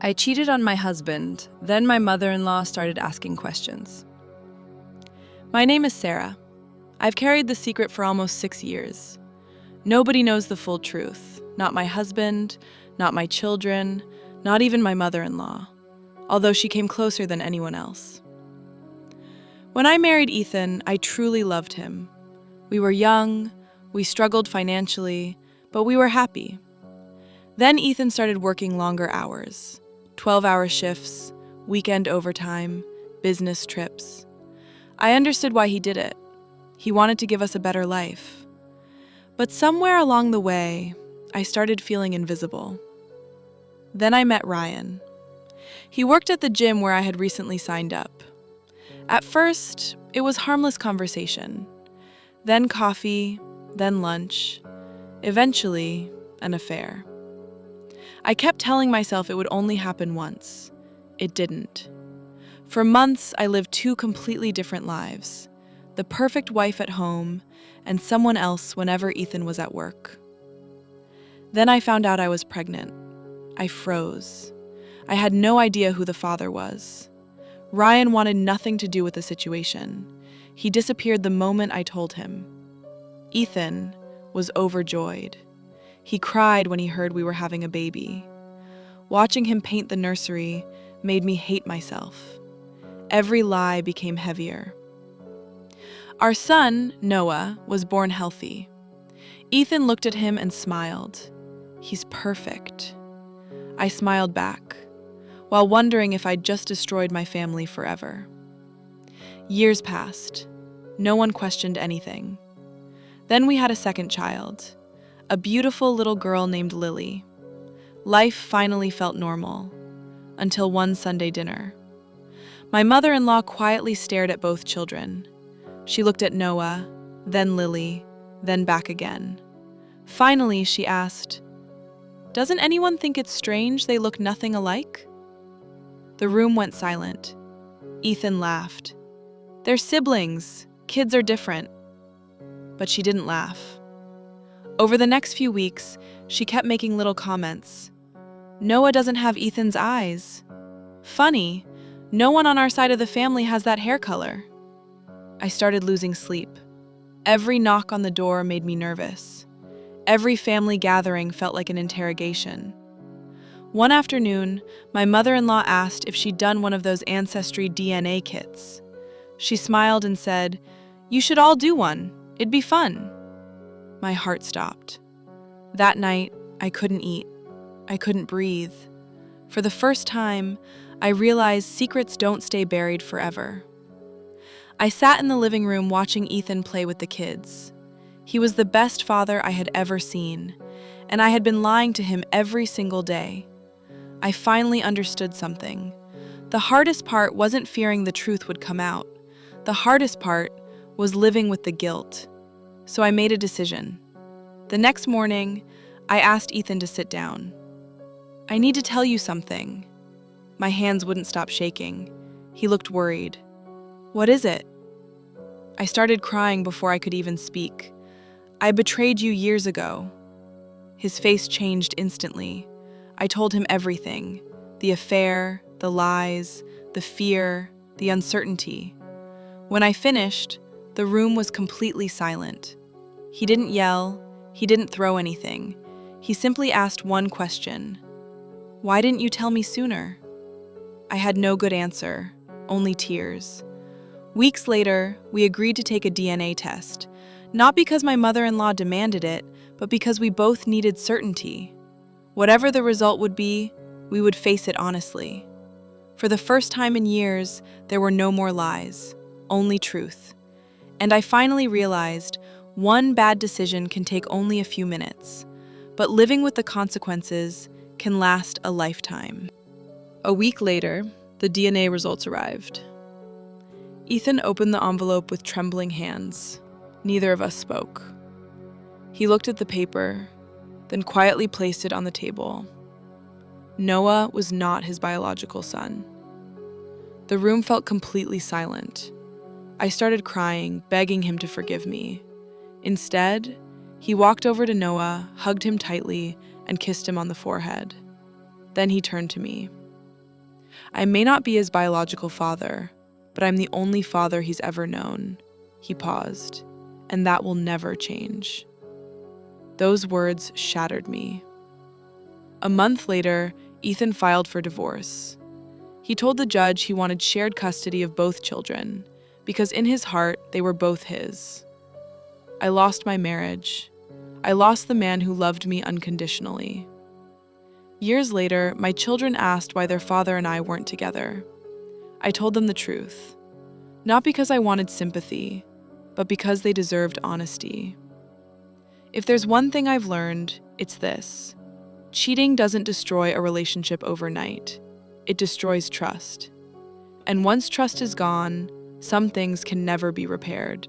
I cheated on my husband, then my mother-in-law started asking questions. My name is Sarah. I've carried the secret for almost 6 years. Nobody knows the full truth. Not my husband, not my children, not even my mother-in-law, although she came closer than anyone else. When I married Ethan, I truly loved him. We were young, we struggled financially, but we were happy. Then Ethan started working longer hours, 12-hour shifts, weekend overtime, business trips. I understood why he did it. He wanted to give us a better life. But somewhere along the way, I started feeling invisible. Then I met Ryan. He worked at the gym where I had recently signed up. At first, it was harmless conversation. Then coffee, then lunch. Eventually, an affair. I kept telling myself it would only happen once. It didn't. For months, I lived 2 completely different lives. The perfect wife at home, and someone else whenever Ethan was at work. Then I found out I was pregnant. I froze. I had no idea who the father was. Ryan wanted nothing to do with the situation. He disappeared the moment I told him. Ethan was overjoyed. He cried when he heard we were having a baby. Watching him paint the nursery made me hate myself. Every lie became heavier. Our son, Noah, was born healthy. Ethan looked at him and smiled. He's perfect. I smiled back, while wondering if I'd just destroyed my family forever. Years passed. No one questioned anything. Then we had a second child, a beautiful little girl named Lily. Life finally felt normal, until one Sunday dinner. My mother-in-law quietly stared at both children. She looked at Noah, then Lily, then back again. Finally, she asked, "Doesn't anyone think it's strange they look nothing alike?" The room went silent. Ethan laughed. "They're siblings. Kids are different." But she didn't laugh. Over the next few weeks, she kept making little comments. "Noah doesn't have Ethan's eyes. Funny, no one on our side of the family has that hair color." I started losing sleep. Every knock on the door made me nervous. Every family gathering felt like an interrogation. One afternoon, my mother-in-law asked if she'd done one of those ancestry DNA kits. She smiled and said, "You should all do one. It'd be fun." My heart stopped. That night, I couldn't eat. I couldn't breathe. For the first time, I realized secrets don't stay buried forever. I sat in the living room watching Ethan play with the kids. He was the best father I had ever seen, and I had been lying to him every single day. I finally understood something. The hardest part wasn't fearing the truth would come out. The hardest part was living with the guilt. So I made a decision. The next morning, I asked Ethan to sit down. "I need to tell you something." My hands wouldn't stop shaking. He looked worried. "What is it?" I started crying before I could even speak. "I betrayed you years ago." His face changed instantly. I told him everything. The affair, the lies, the fear, the uncertainty. When I finished, the room was completely silent. He didn't yell. He didn't throw anything. He simply asked one question. "Why didn't you tell me sooner?" I had no good answer, only tears. Weeks later, we agreed to take a DNA test, not because my mother-in-law demanded it, but because we both needed certainty. Whatever the result would be, we would face it honestly. For the first time in years, there were no more lies, only truth. And I finally realized one bad decision can take only a few minutes, but living with the consequences can last a lifetime. A week later, the DNA results arrived. Ethan opened the envelope with trembling hands. Neither of us spoke. He looked at the paper, then quietly placed it on the table. Noah was not his biological son. The room felt completely silent. I started crying, begging him to forgive me. Instead, he walked over to Noah, hugged him tightly, and kissed him on the forehead. Then he turned to me. I may not be his biological father, but I'm the only father he's ever known. He paused, and that will never change. Those words shattered me. A month later, Ethan filed for divorce. He told the judge he wanted shared custody of both children, because in his heart, they were both his. I lost my marriage. I lost the man who loved me unconditionally. Years later, my children asked why their father and I weren't together. I told them the truth. Not because I wanted sympathy, but because they deserved honesty. If there's one thing I've learned, it's this. Cheating doesn't destroy a relationship overnight. It destroys trust. And once trust is gone, some things can never be repaired.